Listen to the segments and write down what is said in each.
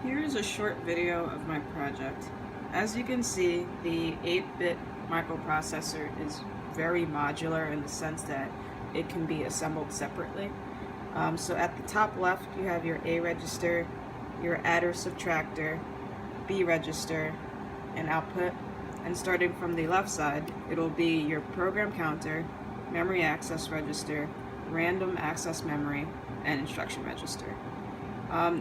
Here is a short video of my project. As you can see, the 8-bit microprocessor is very modular in the sense that it can be assembled separately. So at the top left you have your A register, your adder subtractor, B register, and output. And starting from the left side, it'll be your program counter, memory access register, random access memory, and instruction register.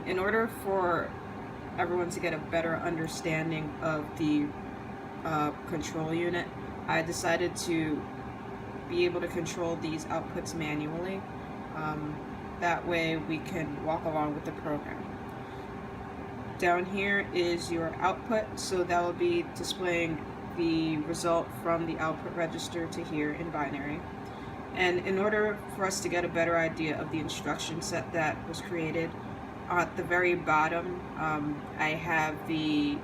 In order for everyone to get a better understanding of the control unit, I decided to be able to control these outputs manually. That way we can walk along with the program. Down here is your output, so that will be displaying the result from the output register to here in binary. And in order for us to get a better idea of the instruction set that was created, at the very bottom I have the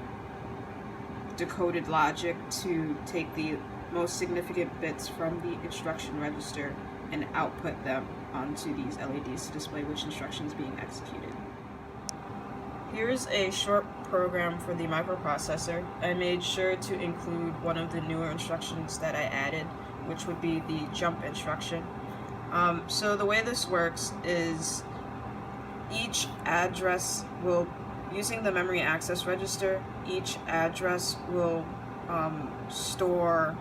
decoded logic to take the most significant bits from the instruction register and output them onto these LEDs to display which instruction is being executed. Here's a short program for the microprocessor. I made sure to include one of the newer instructions that I added, which would be the jump instruction. So the way this works is each address will, using the memory access register, each address will store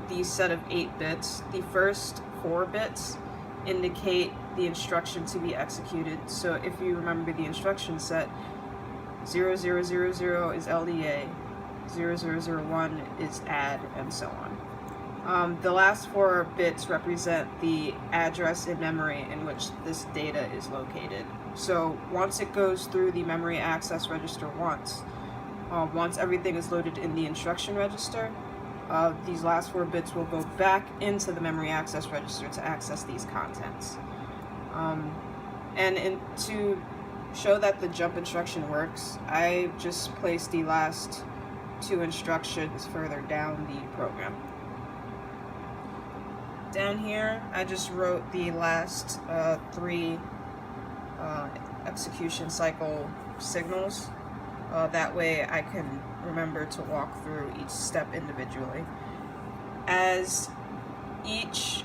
the set of 8 bits. The first 4 bits indicate the instruction to be executed. So if you remember the instruction set, 0000 is LDA, 0001 is add, and so on. The last 4 bits represent the address in memory in which this data is located. So once it goes through the memory access register once everything is loaded in the instruction register, these last 4 bits will go back into the memory access register to access these contents. To show that the jump instruction works, I just placed the last 2 instructions further down the program. Down here, I just wrote the last 3 execution cycle signals. That way I can remember to walk through each step individually. As each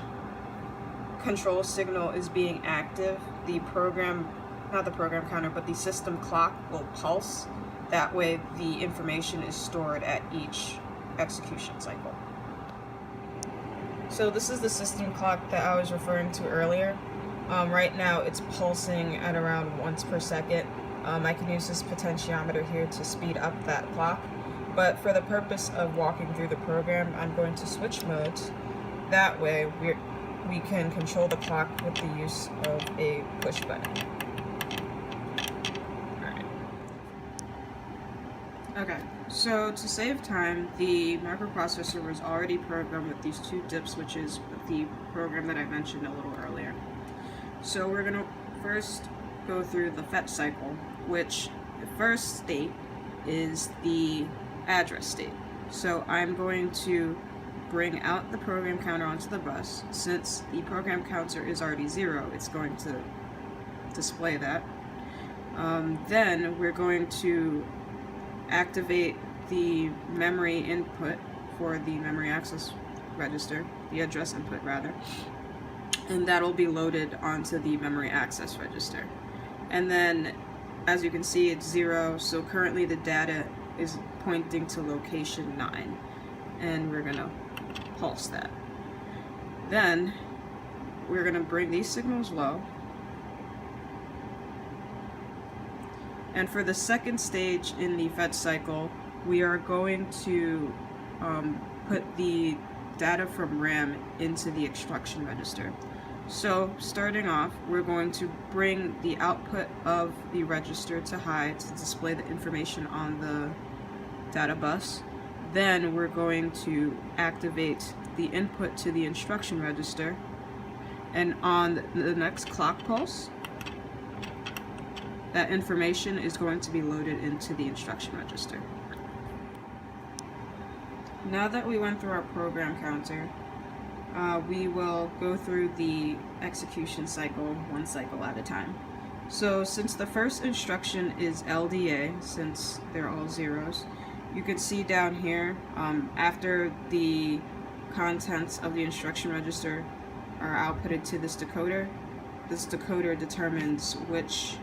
control signal is being active, the program, not the program counter, but the system clock will pulse. That way the information is stored at each execution cycle. So this is the system clock that I was referring to earlier. Right now it's pulsing at around once per second. I can use this potentiometer here to speed up that clock, but for the purpose of walking through the program, I'm going to switch modes. That way we can control the clock with the use of a push button. Alright. Okay, so to save time, the microprocessor was already programmed with these 2 dip switches with the program that I mentioned a little earlier. So we're going to first go through the fetch cycle, which the first state is the address state. So I'm going to bring out the program counter onto the bus. Since the program counter is already 0, it's going to display that. Then we're going to activate the memory input for the memory access register, the address input rather, and that'll be loaded onto the memory access register. And then, as you can see, it's 0, so currently the data is pointing to location 9, and we're gonna pulse that. Then we're gonna bring these signals low, and for the second stage in the fetch cycle, we are going to put the data from RAM into the instruction register. So starting off, we're going to bring the output of the register to high to display the information on the data bus. Then we're going to activate the input to the instruction register, and on the next clock pulse, that information is going to be loaded into the instruction register. Now that we went through our program counter, we will go through the execution cycle, 1 cycle at a time. So since the first instruction is LDA, since they're all zeros, you can see down here, after the contents of the instruction register are outputted to this decoder determines which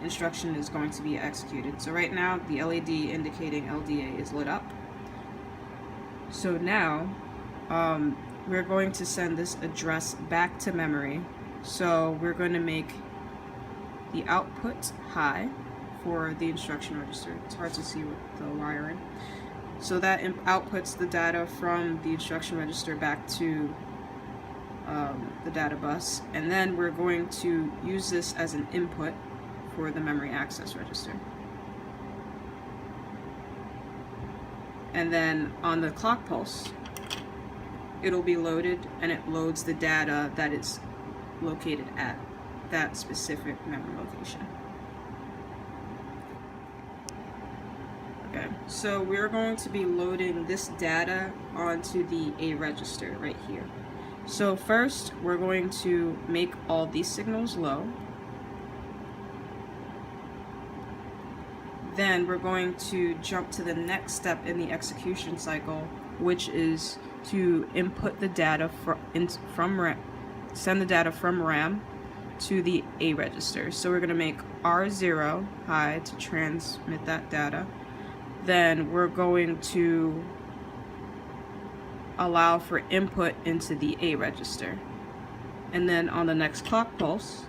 instruction is going to be executed. So right now, the LED indicating LDA is lit up. So now, we're going to send this address back to memory. So we're going to make the output high for the instruction register. It's hard to see with the wiring. So that outputs the data from the instruction register back to the data bus, and then we're going to use this as an input for the memory access register. And then on the clock pulse, it'll be loaded, and it loads the data that is located at that specific memory location. Okay, so we're going to be loading this data onto the A register right here. So first, we're going to make all these signals low. Then we're going to jump to the next step in the execution cycle, which is to input the data from RAM, send the data from RAM to the A register. So we're going to make R0 high to transmit that data. Then we're going to allow for input into the A register. And then on the next clock pulse,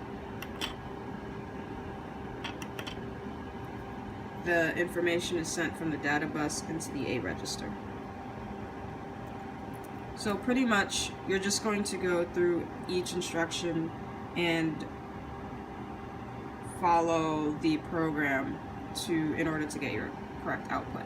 the information is sent from the data bus into the A register. So pretty much, you're just going to go through each instruction and follow the program in order to get your correct output.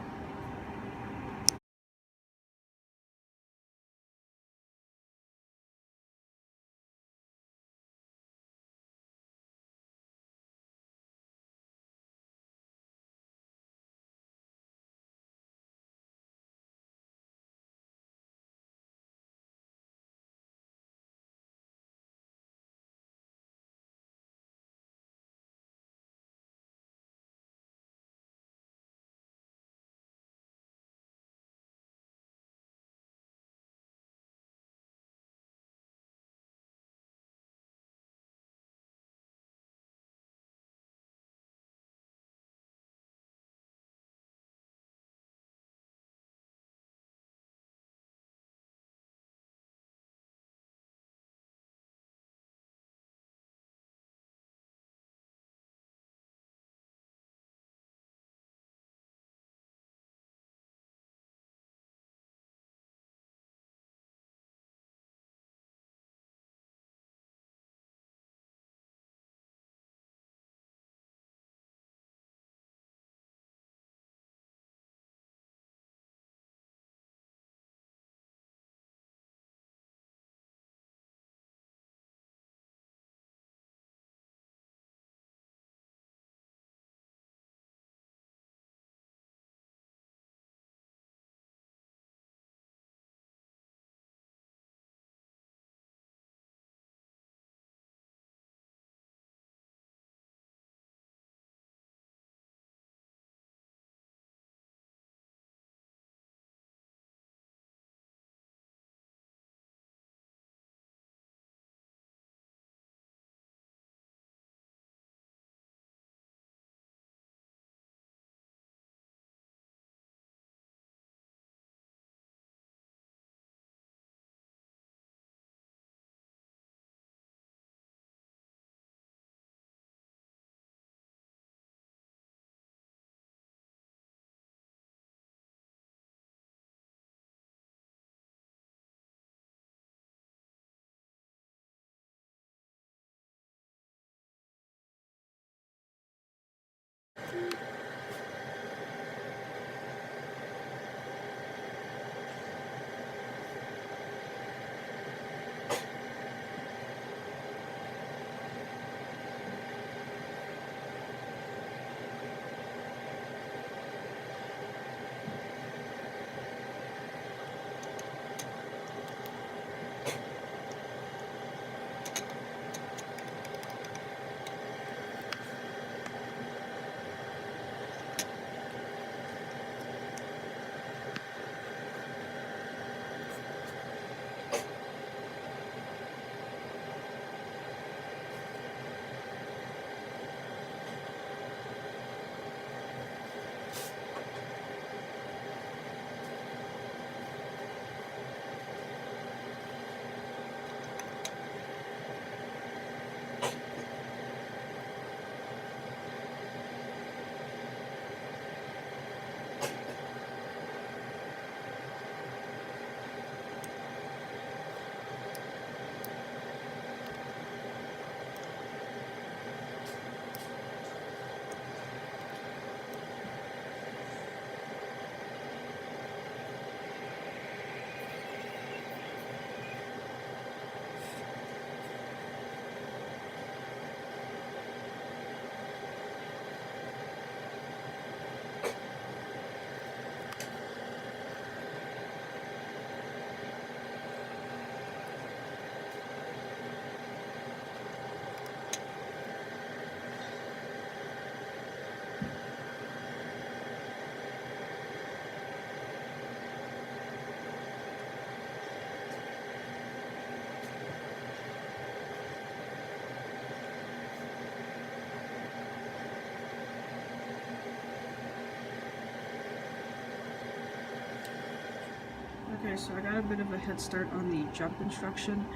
Okay, so I got a bit of a head start on the jump instruction.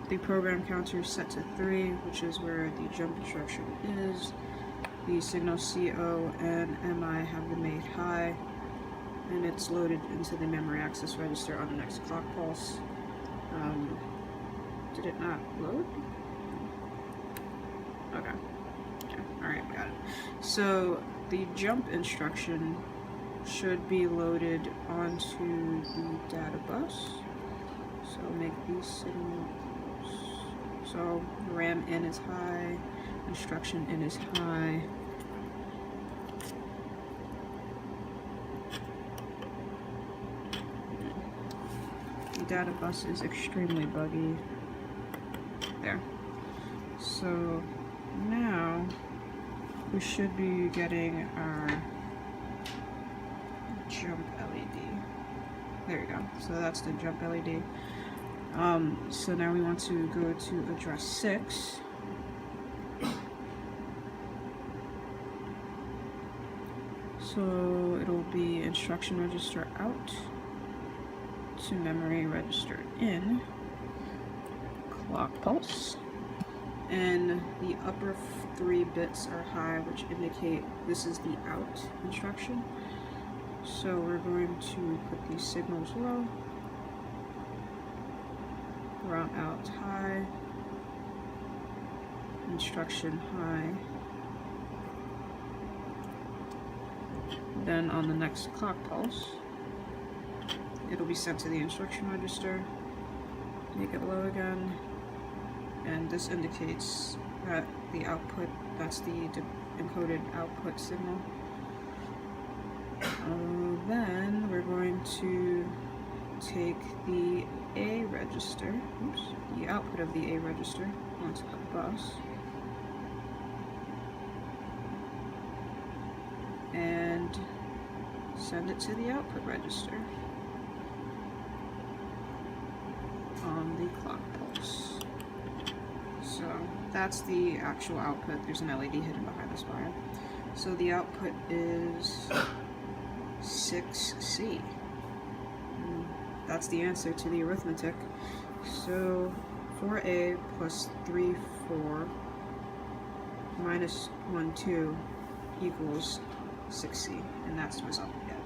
The program counter is set to 3, which is where the jump instruction is. The signal CO and MI have been made high, and it's loaded into the memory access register on the next clock pulse. Did it not load? Okay. Alright, got it. So the jump instruction should be loaded onto the data bus. So make these signals. So RAM in is high, instruction in is high. The data bus is extremely buggy. There. So now we should be getting our jump LED. There we go. So that's the jump LED. So now we want to go to address 6. So it'll be instruction register out to memory register in, clock pulse, and the upper 3 bits are high, which indicate this is the out instruction. So we're going to put these signals low, route out high, instruction high. Then on the next clock pulse, it'll be sent to the instruction register, make it low again, and this indicates that the output, that's the encoded output signal. Then we're going to take the A register, the output of the A register onto the bus, and send it to the output register on the clock pulse. So that's the actual output. There's an LED hidden behind this wire. So the output is 6C. That's the answer to the arithmetic. So 4A plus 3, 4 minus 1, 2 equals 6C, and that's the result we get.